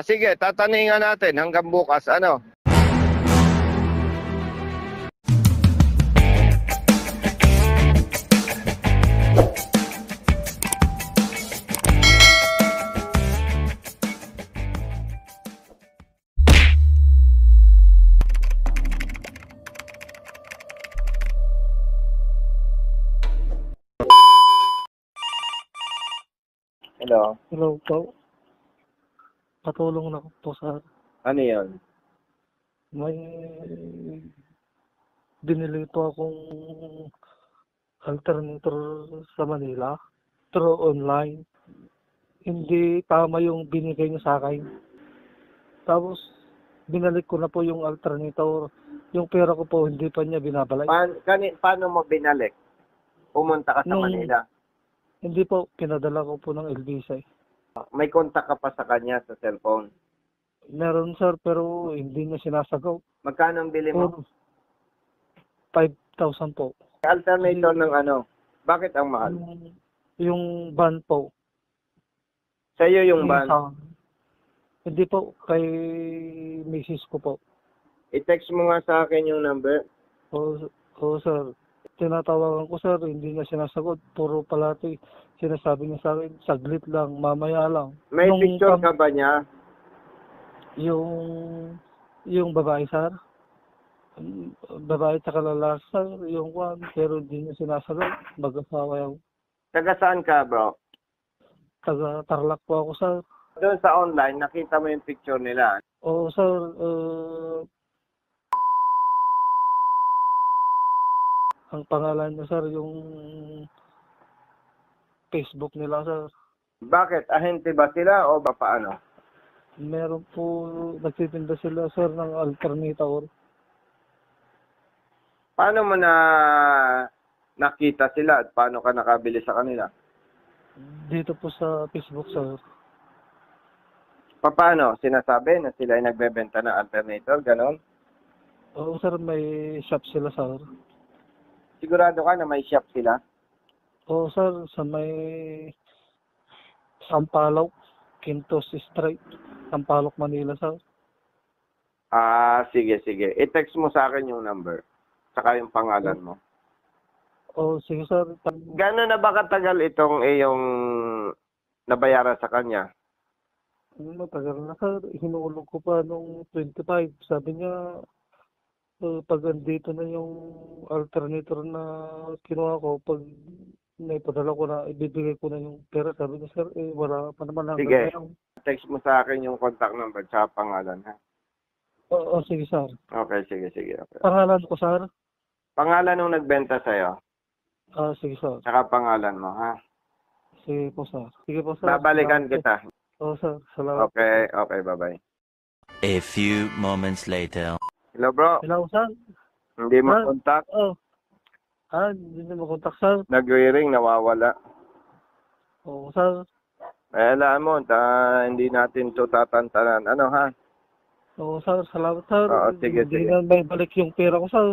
Sige, tataningan natin hanggang bukas. Ano? Hello? Hello po. Patulong na po sa Ano yun? may binili po akong alternator sa Manila through online. Hindi tama yung binigay niya sa akin. Tapos binalik ko na po yung alternator. Yung pera ko po hindi pa niya binabalik. Paano mo binalik? Pumunta ka sa Manila. Hindi po, pinadala ko po ng LBC. May kontak ka pa sa kanya sa cellphone. Meron sir, pero hindi niya sinasagaw. Magkano ang bili mo? 5,000 po. Alternator ng ano? Bakit ang mahal? Yung van po. Sa iyo yung van. Hindi po, kay misis ko po. I-text mo nga sa akin yung number. Oo sir. Tinatawagan ko sir, hindi niya sinasagot. Puro palati. Sinasabi niya sa akin, saglit lang, mamaya lang. May picture ka ba niya? Yung babae sir. Babae tsaka lalaki sir, yung kwan. Pero hindi niya sinasagot. Mag-asawa yung Taga saan ka, bro? taga-Tarlac po ako sir. Doon sa online, nakita mo yung picture nila. Oo sir, ang pangalan niya sir, yung Facebook nila sir. Bakit? Ahente ba sila o ba paano? Meron po, nagtitinda sila sir ng alternator. Paano mo na nakita sila at paano ka nakabili sa kanila? Dito po sa Facebook sir. Paano? Sinasabi na sila ay nagbebenta ng alternator, ganon? Oo sir, may shop sila sir. Sigurado ka na may shop sila? Oo sir, sa may Sampaloc, Quintos Street, Sampaloc, Manila sir. Sige. I-text mo sa akin yung number. Saka yung pangalan mo. Oo, sige sir. Gano'n na ba katagal itong iyong nabayaran sa kanya? Matagal na sir, hinulog ko pa nung 25. Sabi niya, pag andito na yung alternator na kinuha ko, pag naipadala ko na, ibibigay ko na yung pera. Sabi niya, sir, wala pa naman hanggang Sige. ngayon. Text mo sa akin yung contact number at pangalan, ha? Oo, sige sir. Okay, sige. Okay. Pangalan ko sir? Pangalan nung nagbenta sa'yo, Sige sir. saka pangalan mo, ha? Sige po sir. Sige po sir. Babalikan Salamat po. kita. Oo sir, salamat. Okay, bye-bye. A few moments later. Hello, bro. Hello sir. Hindi mo Sir? contact? Hindi na makontak sir. Nag-ring, nawawala. Oo sir. Alam mo, hindi natin to tatantanan. Ano, ha? Oo sir, salamat sir. Oo, sige. Hindi na may balik yung pera ko sir.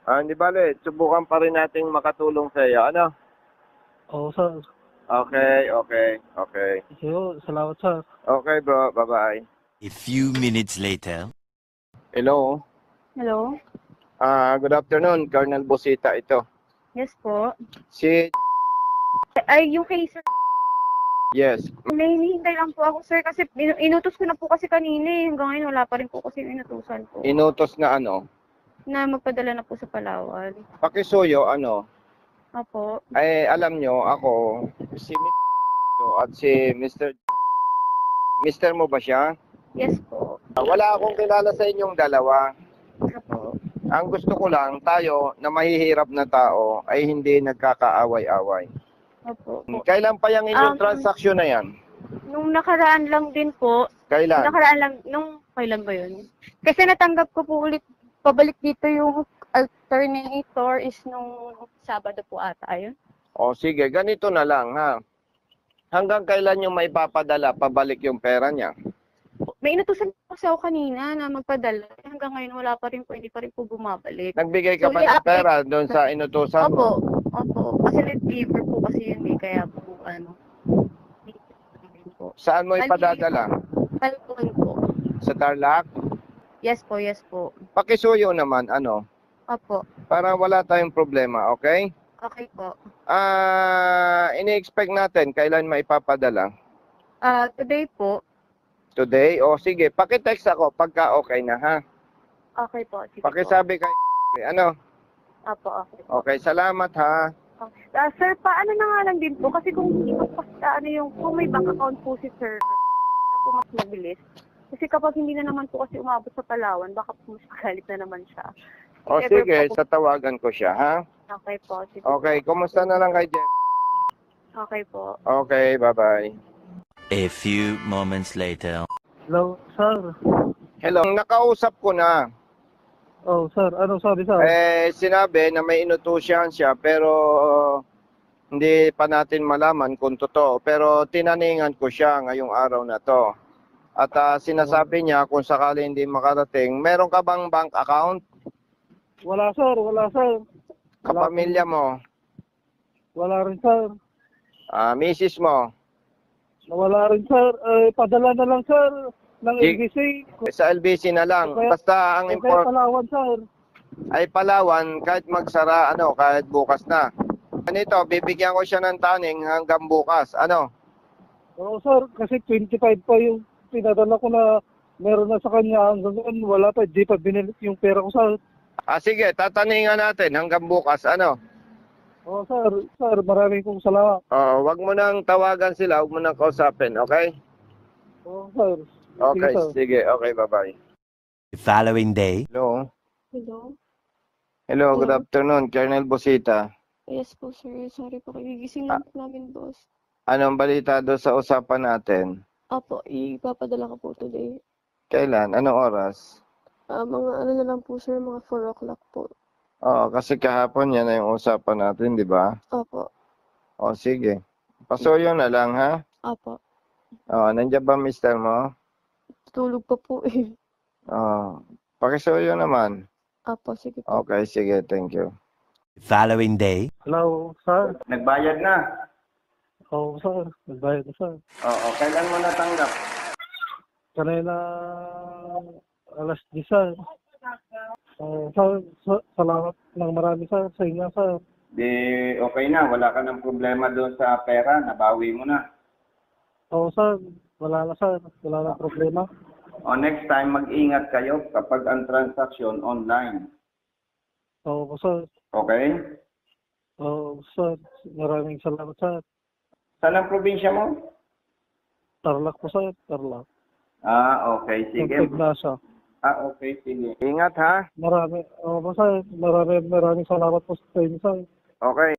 Hindi bale. Subukan pa rin nating makatulong sa iyo. Ano? Oo sir. Okay. Sige, salamat sir. Okay, bro. Bye-bye. A few minutes later. Hello. Hello? Good afternoon. Colonel Bosita ito. Yes po. Si... Ay, yung kay sir, Yes. may hinihintay lang po ako sir kasi inutos ko na po kasi kanina eh. Hanggang ngayon wala pa rin po kasi yung inutusan po. Inutos na ano? Na magpadala na po sa Palawan. Pakisuyo, ano? Opo. Alam nyo, ako, si Mr. at si Mr. Mr. mo ba siya? Yes po. Wala akong kilala sa inyong dalawa. Opo. Ang gusto ko lang, tayo na mahihirap na tao ay hindi nagkakaaway-away. Opo. Kailan pa yung inyong Um, transaksyon na yan? Nung nakaraan lang din po, Kailan? kailan ba yun? Kasi natanggap ko po ulit, pabalik dito yung alternator is nung Sabado po ata yun. O sige, ganito na lang ha. Hanggang kailan nyo maipapadala pabalik yung pera niya? May inutusan po kasi ako kanina na magpadala. Hanggang ngayon wala pa rin po, hindi pa rin po bumabalik. Nagbigay ka So, pa ng i-update- pera doon sa inutusan mo? Opo. Kasi deliver po kasi yun eh. Kaya po, Saan mo ipadadala? Palpon po. Sa Tarlac. Yes po, yes po. Pakisuyo naman, ano, Opo. para wala tayong problema, okay? Okay po. Ini-expect natin kailan maipapadala? Today po. Today? O sige, pakitext ako pagka okay na, ha? Okay po. Sige Pakisabi kay ano? po. Opo, okay po. Okay, salamat ha. Sir, paano na nga lang din po? Kasi kung kung may bank account po si sir, po mas mabilis. Kasi kapag hindi na naman po kasi umabot sa Palawan, baka po mas magalit na naman siya. O If ever sige, po- tatawagan ko siya, ha? Okay po. Sige Okay, kumusta na lang kay Jeff? po. Okay po. Okay, bye-bye. A few moments later. Hello, sir. Hello, nakausap ko na. Oh, sir. Ano sabi, sir? Sinabi na may inutusan siya pero hindi pa natin malaman kung totoo. Pero tinaningan ko siya ngayong araw na to. At sinasabi niya kung sakali hindi makarating, meron ka bang bank account? Wala, sir. Wala, sir. Kapamilya mo? Wala rin, sir. Misis mo? Wala rin, sir. Padala na lang, sir, ng Di- LBC. Sa LBC na lang. Okay. Basta ang Okay, Palawan, sir. ay Palawan kahit magsara, kahit bukas na. Ganito, bibigyan ko siya ng taning hanggang bukas. Ano? Oo, sir. Kasi 25 pa yung pinadala ko na meron na sa kanya. Hanggang ngayon, wala pa. Di pa binili yung pera ko, sir. Sige, tataningan natin hanggang bukas. Ano? Oo, sir. Sir, maraming kong salamat. Wag mo nang tawagan sila, wag mo nang kausapin, okay? Oo, sir. Okay, Sige, sir. sige, okay, bye-bye. The following day. Hello? Hello? Hello, good Hello. afternoon, Colonel Busita. Yes po, sir. Sorry po. Kagigising lang po namin, boss. Anong balita doon sa usapan natin? Opo, ipapadala ko po today. Kailan? Anong oras? Mga ano na lang po, sir. Mga 4 o'clock po. Oo, kasi kahapon yan na yung usapan natin, di ba? Opo. O, sige. Pasuyo na lang, ha? Opo. Nandiyan ba mister mo? Tulog pa po eh. Pakisuyo naman. Opo, sige po. Okay, sige, thank you. The following day. Hello, sir. Nagbayad na? Oo, sir. Nagbayad na, sir. Oo, kailan mo natanggap? Kanina, alas 10, sir. Sir, salamat ng marami, sir, sa inyo, sir. Di, okay na. Wala ka ng problema doon sa pera. Nabawi mo na. Oo, sir. Wala na, sir. Wala na problema. Next time, mag-ingat kayo kapag ang transaction online. Oo, sir. Okay? Oo, sir. Maraming salamat, sir. Saan ang probinsya mo? Tarlac po, sir. Tarlac. Okay. Sige. Ignasa. Okay. Sige. Ingat, ha? Marami. Oo, sir. Maraming salamat po sa inyo, sir. Okay.